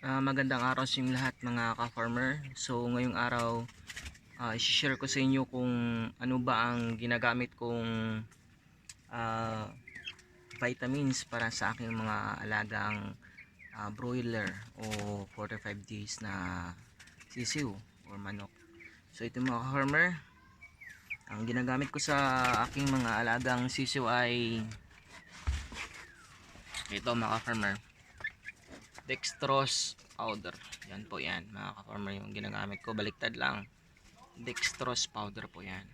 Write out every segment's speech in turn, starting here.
Magandang araw sa inyong lahat mga ka-farmer. So ngayong araw, i-share ko sa inyo kung ano ba ang ginagamit kong ah, vitamins para sa aking mga alagang broiler o 45 days na sisiw or manok. So ito mga ka-farmer, ang ginagamit ko sa aking mga alagang sisiw ay ito mga ka-farmer, dextrose powder. Yan po yan mga ka-farmer, yung ginagamit ko, baliktad lang, dextrose powder po yan.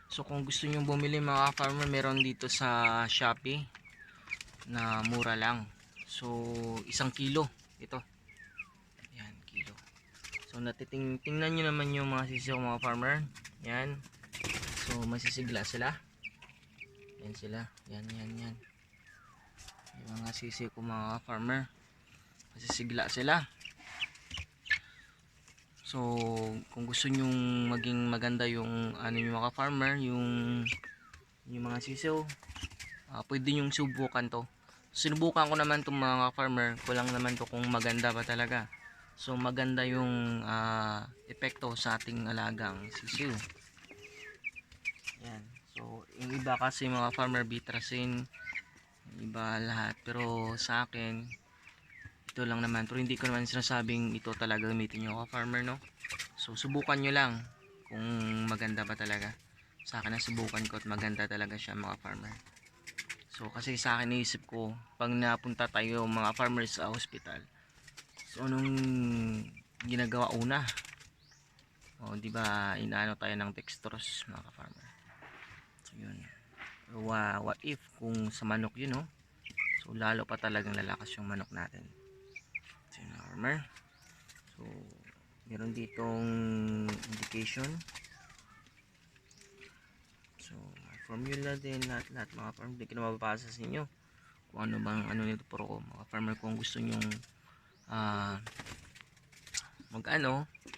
So kung gusto nyo bumili mga ka-farmer, meron dito sa Shopee na mura lang. So 1 kilo ito, yan, kilo. So tingnan nyo naman yung mga sisiyo mga farmer, yan. So masisigla sila, yan sila, yan yan, yung mga sisiyo ko mga farmer, masisigla sila. So kung gusto nyong maging maganda yung ano yung mga farmer, yung mga sisiw, pwede nyong subukan to. Sinubukan ko naman itong mga farmer, kulang naman to kung maganda ba talaga. So maganda yung epekto sa ating alagang sisiw. Yan. So yung iba kasi mga farmer bitrasin, iba lahat, pero sa akin ito lang naman. Pero hindi ko naman sinasabing ito talaga gamitin nyo ka farmer, no? So subukan nyo lang kung maganda ba talaga. Sa akin nasubukan ko at maganda talaga siya mga farmer. So kasi sa akin naisip ko, pag napunta tayo mga farmers sa hospital, so anong ginagawa una? O di ba inaano tayo ng dextrose mga farmer. So yun. What if kung sa manok yun, no? So lalo pa talagang lalakas yung manok natin. So yun, farmer. So meron ditong indication. So formula din lahat mga farmer, hindi ko na mababasa sa inyo kung ano bang ano nito, pero mga farmer kung gusto nyong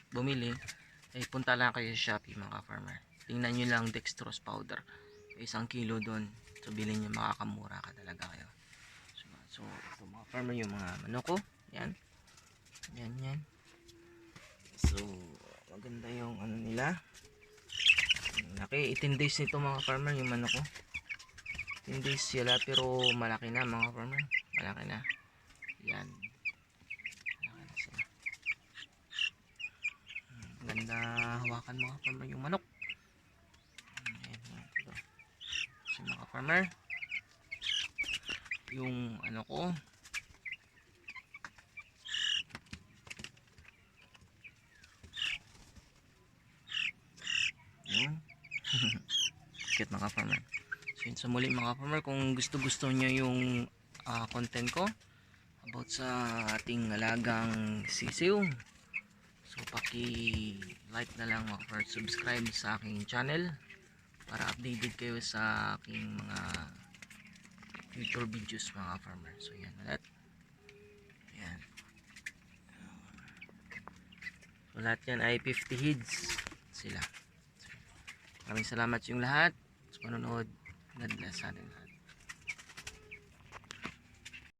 bumili, ay punta lang kayo sa Shopee mga farmer. Tingnan nyo lang dextrose powder, 1 kilo doon. So bilhin nyo, makakamura ka talaga kayo. So ito mga farmer, yung mga manok ko, yan yan. So maganda yung ano nila, laki. 18 days nito mga farmer, yung manok ko. 10 days sila pero malaki na mga farmer, malaki na yan, malaki na sila. Ganda hawakan mga farmer yung manok. Ayan, ito. So mga farmer, yung ano ko, yun. Cute mga farmer. So yun, sa muli mga farmer, kung gusto nyo yung content ko about sa ating alagang sisiw, so paki-like na lang o subscribe sa aking channel para updated kayo sa aking mga future videos mga farmer. So yan ulit. Yan. So lahat yan ay 50 heads sila. So, maraming salamat yung lahat sa panonood. God bless sa atin.